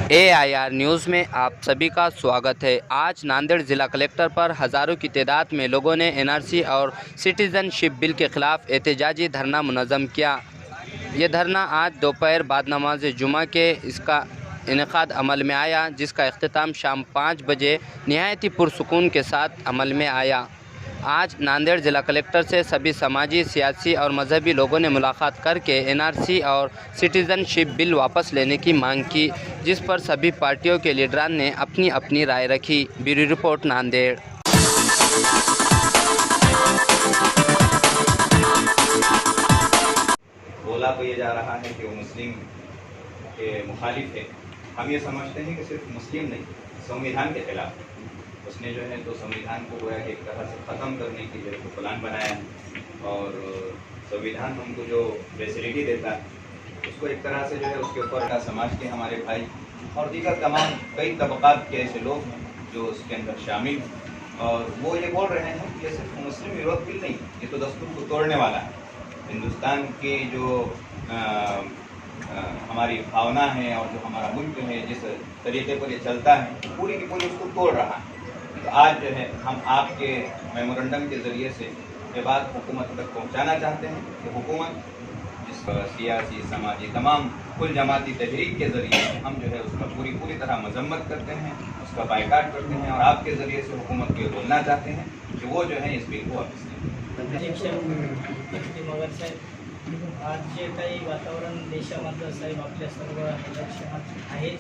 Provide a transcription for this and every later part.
AIR news में आप सभी का स्वागत है। आज नांदेड़ ज़िला कलेक्टर पर हज़ारों की तादाद में लोगों ने NRC और सिटीज़नशिप बिल के ख़िलाफ़ एहतजाजी धरना मुनज़्ज़म किया। ये धरना आज दोपहर बाद नमाज जुमा के इसका इनेकाद अमल में आया, जिसका इख्तिताम शाम 5 बजे निहायत ही पुरसुकून के साथ अमल में आया। आज नांदेड़ ज़िला कलेक्टर से सभी समाजी, सियासी और मजहबी लोगों ने मुलाकात करके NRC और सिटीज़नशिप बिल वापस लेने की मांग की, जिस पर सभी पार्टियों के लीडरान ने अपनी अपनी राय रखी। Bureau report Nanded. बोला तो ये जा रहा है कि वो मुस्लिम के मुखालिफ है। हम ये समझते हैं कि सिर्फ मुस्लिम नहीं, संविधान के खिलाफ उसने जो है तो संविधान को गोया कि एक तरह से ख़त्म करने की जो है प्लान बनाया है। और संविधान हमको जो फैसिलिटी देता है उसको एक तरह से जो है उसके ऊपर समाज के हमारे भाई और दीगर तमाम कई तबक़ात के ऐसे लोग हैं जो उसके अंदर शामिल हैं, और वो ये बोल रहे हैं कि ये सिर्फ मुस्लिम विरोध बिल नहीं, ये तो दस्तूर को तोड़ने वाला है। हिंदुस्तान की जो हमारी भावना है और जो हमारा मुल्क है, जिस तरीके पर ये चलता है, पूरी की पूरी उसको तोड़ रहा है। तो आज जो है हम आपके मेमोरेंडम के ज़रिए से ये बात हुकूमत तक पहुंचाना चाहते हैं कि हुकूमत जिस सियासी, समाजी, तमाम कुल जमाती तहरीक के ज़रिए से हम जो है उसका पूरी तरह मजम्मत करते हैं, उसका बायकाट करते हैं, और आपके ज़रिए से हुकूमत को ये बोलना चाहते हैं कि वो जो है इस बिल को वापस आज जे काही वातावरण देशामधलं साहेब आपल्या सर्व लक्षात आहेच,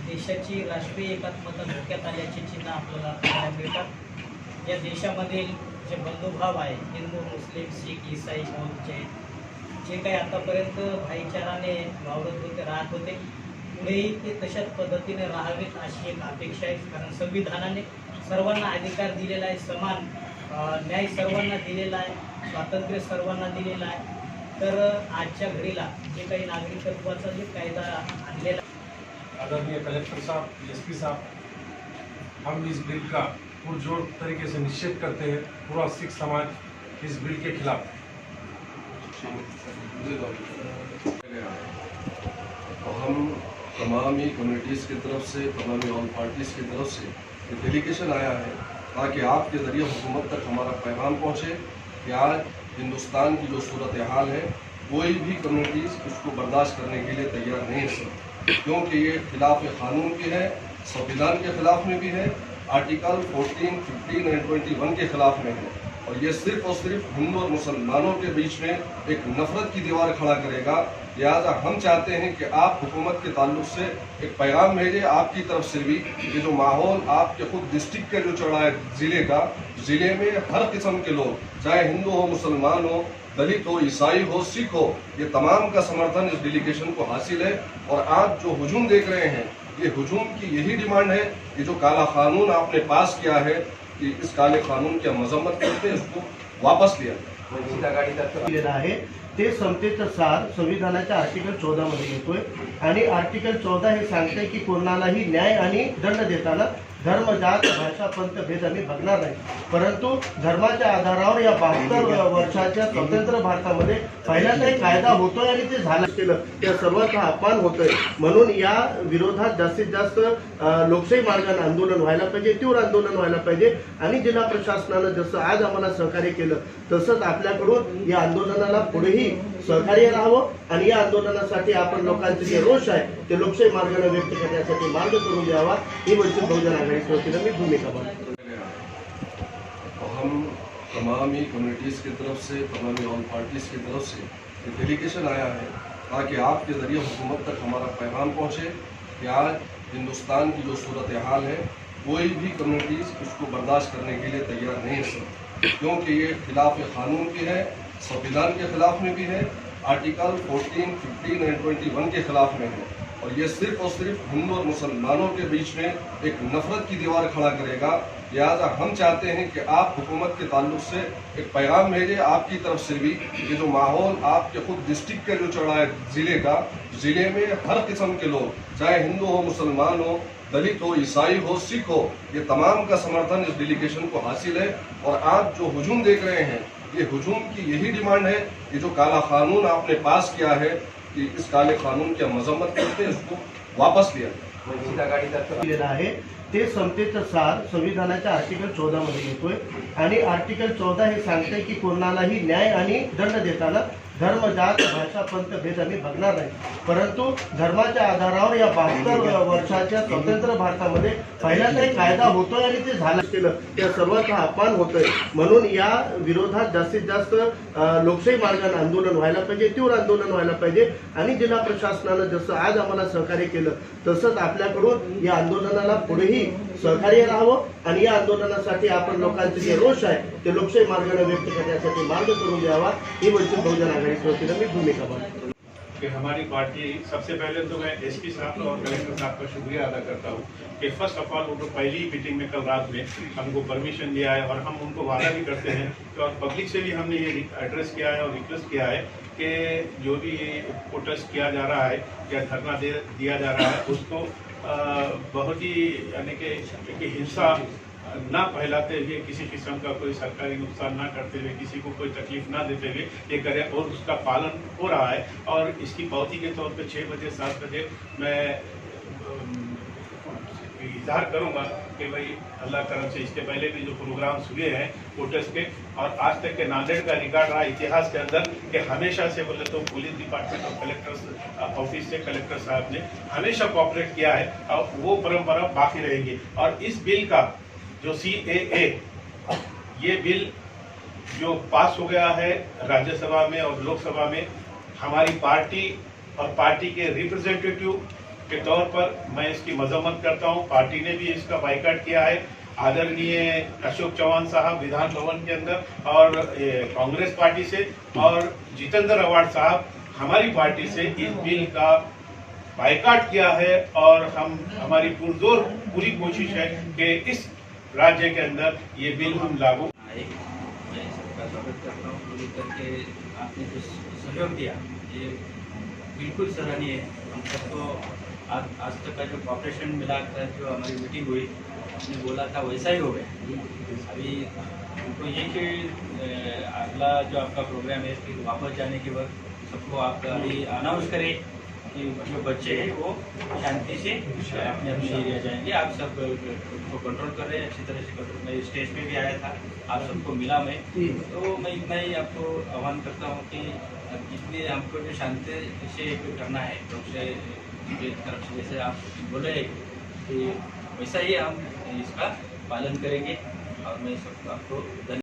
देशाची राष्ट्रीय एकात्मता धोक्यात आल्याची चिन्ह आपल्याला पाहायला मिळतात। या देशामधील जे बंधुभाव आहे, हिंदू, मुस्लिम, शीख, ईसाई, बौद्ध, जैन, जे काही आतापर्यंत भाईचाराने वावरत होते, राहत होते, पुढेही ते तशाच पद्धतीने राहावेत अशी एक अपेक्षा आहे। कारण संविधानाने सर्वांना अधिकार दिलेला आहे, समान न्याय सर्वांना दिलेला आहे, स्वातंत्र्य सर्वांना दिलेलं आहे। तर आजच्या घडीला जे काही नागरिकत्वाचा जो कायदा आणलेला, आदरणीय कलेक्टर साहब, SP साहब, हम इस बिल का पुरजोर तरीके से निषेध करते हैं। पूरा सिख समाज इस बिल के खिलाफ। और हम तमाम ही कम्युनिटीज़ की तरफ से, तमाम ही ऑल पार्टीज़ की तरफ से ये डेलीगेशन आया है ताकि आपके ज़रिए हुकूमत तक हमारा पैगाम पहुँचे कि आज हिंदुस्तान की जो सूरत हाल है, कोई भी कम्युनिटीज़ उसको बर्दाश्त करने के लिए तैयार नहीं है, क्योंकि ये खिलाफ कानून भी है, संविधान के खिलाफ में भी है, आर्टिकल 14, 15 और 21 के खिलाफ में है। और ये सिर्फ और सिर्फ हिंदू और मुसलमानों के बीच में एक नफरत की दीवार खड़ा करेगा। लिहाजा हम चाहते हैं कि आप हुकूमत के ताल्लुक से एक पैगाम भेजें आपकी तरफ से भी, कि जो माहौल आपके खुद डिस्ट्रिक्ट का जो चढ़ा है ज़िले में हर किस्म के लोग, चाहे हिंदू हो, मुसलमान हो, दलित हो, ईसाई हो, सिख हो, ये तमाम का समर्थन इस डेलीगेशन को हासिल है। और आज जो हुजूम देख रहे हैं, ये हुजूम की यही डिमांड है कि जो काला कानून आपने पास किया है, कि इस काले कानून की मजम्मत करते हैं, इसको वापस लिया आहे। ते समतेचं सार संविधानाच्या आर्टिकल 14 मध्ये येतोय, आणि आर्टिकल 14 हे सांगते की कोणालाही न्याय आणि दंड देताना धर्म, जात, भाषा, पंथ भेद आम्ही बघणार नाही, परंतु धर्माच्या आधारावर या 72 वर्षाच्या स्वतंत्र भारतामध्ये पहिल्यांदा एक कायदा होतोय आणि ते झालं केलं, त्या सर्वांचा अपमान होतोय। म्हणून या विरोधात जास्तीत जास्त लोकशाही मार्गाने आंदोलन व्हायला पाहिजे, तीव्र आंदोलन व्हायला पाहिजे। आणि जिल्हा प्रशासनानं जसं आज आम्हाला सहकार्य केलं, तसंच आपल्याकडून या आंदोलनाला पुढेही सहकार्य राहावं, आणि या आंदोलनासाठी आपण लोकांचे जे रोष आहे ते लोकशाही मार्गाने व्यक्त करण्यासाठी मार्ग करून द्यावा, ही वंचित बहुजन आघाडीच्या वतीने मी भूमिका बजावतो। और हम तमाम ही कम्युनिटीज़ की तरफ से, तमाम ही ऑल पार्टीज़ की तरफ से ये डेलीगेशन आया है ताकि आपके ज़रिए हुकूमत तक हमारा पैगाम पहुँचे कि आज हिंदुस्तान की जो सूरत हाल है, कोई भी कम्युनिटीज़ उसको बर्दाश्त करने के लिए तैयार नहीं है, क्योंकि ये खिलाफ कानून भी है, संविधान के खिलाफ में भी है, आर्टिकल 14, 15 और 21 के खिलाफ में है। और ये सिर्फ और सिर्फ हिंदू और मुसलमानों के बीच में एक नफरत की दीवार खड़ा करेगा। लिहाजा हम चाहते हैं कि आप हुकूमत के ताल्लुक से एक पैगाम भेजें आपकी तरफ से भी, कि जो माहौल आपके खुद डिस्ट्रिक्ट का जो चढ़ा है ज़िले में हर किस्म के लोग, चाहे हिंदू हो, मुसलमान हो, दलित हो, ईसाई हो, सिख हो, ये तमाम का समर्थन इस डेलीगेशन को हासिल है। और आज जो हुजूम देख रहे हैं, ये हुजूम की यही डिमांड है कि जो काला कानून आपने पास किया है, कि इस काले कानून की मजम्मत करते हैं, इसको वापस लिया। दिलेलं आहे ते समतेचं सार संविधानाच्या आर्टिकल 14 मध्ये येतोय आणि आर्टिकल 14 हे सांगते की कोणालाही न्याय आणि दंड देताना धर्म, जात, भाषा, पंथ भेद आम्ही बघणार नाही. परंतु धर्माच्या आधारावर या 72 वर्षाच्या स्वतंत्र भारतामध्ये पहिल्यांदा एक कायदा होतोय आणि ते झालं केलं त्या सर्वांचा अपमान होतोय. म्हणून या विरोधात जास्तीत जास्त लोकशाही मार्गाने आंदोलन व्हायला पाहिजे, तीव्र आंदोलन व्हायला पाहिजे आणि जिल्हा प्रशासनानं जसं आज आम्हाला सहकार्य केलं तसंच आपल्याकडून या आंदोलनाला पुढेही सहकार्य राहावं आणि या आंदोलनासाठी आपण लोकांचे जे रोष आहे ते लोकशाही मार्गाने व्यक्त करण्यासाठी मार्ग करून द्यावा ही वंचित बहुजन आघाडीची वतीनं मी भूमिका मांडतो. कि हमारी पार्टी सबसे पहले तो मैं एसपी साहब और कलेक्टर साहब का शुक्रिया अदा करता हूँ कि फर्स्ट ऑफ ऑल उनको पहली ही मीटिंग में कल रात में हमको परमिशन दिया है और हम उनको वादा भी करते हैं कि और पब्लिक से भी हमने ये एड्रेस किया है और रिक्वेस्ट किया है कि जो भी प्रोटेस्ट किया जा रहा है या धरना दिया जा रहा है उसको बहुत ही यानी कि हिंसा ना फैलाते हुए, किसी किस्म का कोई सरकारी नुकसान ना करते हुए, किसी को कोई तकलीफ ना देते हुए ये करें और उसका पालन हो रहा है। और इसकी पावती के तौर पे 6 बजे 7 बजे मैं इजहार करूंगा कि भाई अल्लाह करम से इसके पहले भी जो प्रोग्राम्स हुए हैं प्रोटेस्ट के और आज तक के नांदेड़ का रिकॉर्ड रहा इतिहास के अंदर कि हमेशा से बोले तो पुलिस डिपार्टमेंट और कलेक्टर ऑफिस से कलेक्टर साहब ने हमेशा कोऑपरेट किया है और वो परंपरा बाकी रहेगी। और इस बिल का जो CAA ये बिल जो पास हो गया है राज्यसभा में और लोकसभा में, हमारी पार्टी और पार्टी के रिप्रेजेंटेटिव के तौर पर मैं इसकी मजम्मत करता हूं। पार्टी ने भी इसका बाइकाट किया है। आदरणीय अशोक चौहान साहब विधान भवन के अंदर और कांग्रेस पार्टी से और जितेंद्र अवार्ड साहब हमारी पार्टी से इस बिल का बाइकाट किया है और हमारी पुरजोर पूरी कोशिश है कि इस राज्य के अंदर ये बिल हम लागू। मैं सबका स्वागत करता हूँ। पूरी करके आपने जो सहयोग दिया ये बिल्कुल सराहनीय है। हम सबको आज तक का जो कॉपरेशन मिला कर जो हमारी मीटिंग हुई आपने बोला था वैसा ही हो गया। अभी उनको ये कि अगला जो आपका प्रोग्राम है फिर वापस जाने के वक्त सबको आप अभी अनाउंस करें कि जो बच्चे हैं वो शांति से अपने अपने एरिया जाएंगे। आप सब उसको कंट्रोल कर रहे हैं अच्छी तरह से कंट्रोल। मैं स्टेज पे भी आया था, आप सबको मिला मैं, तो मैं इतना ही आपको आह्वान करता हूँ कि जितने हमको जो शांति से करना है लोग से तरफ से जैसे आप बोले कि वैसा ही हम इसका पालन करेंगे। और मैं सबको आपको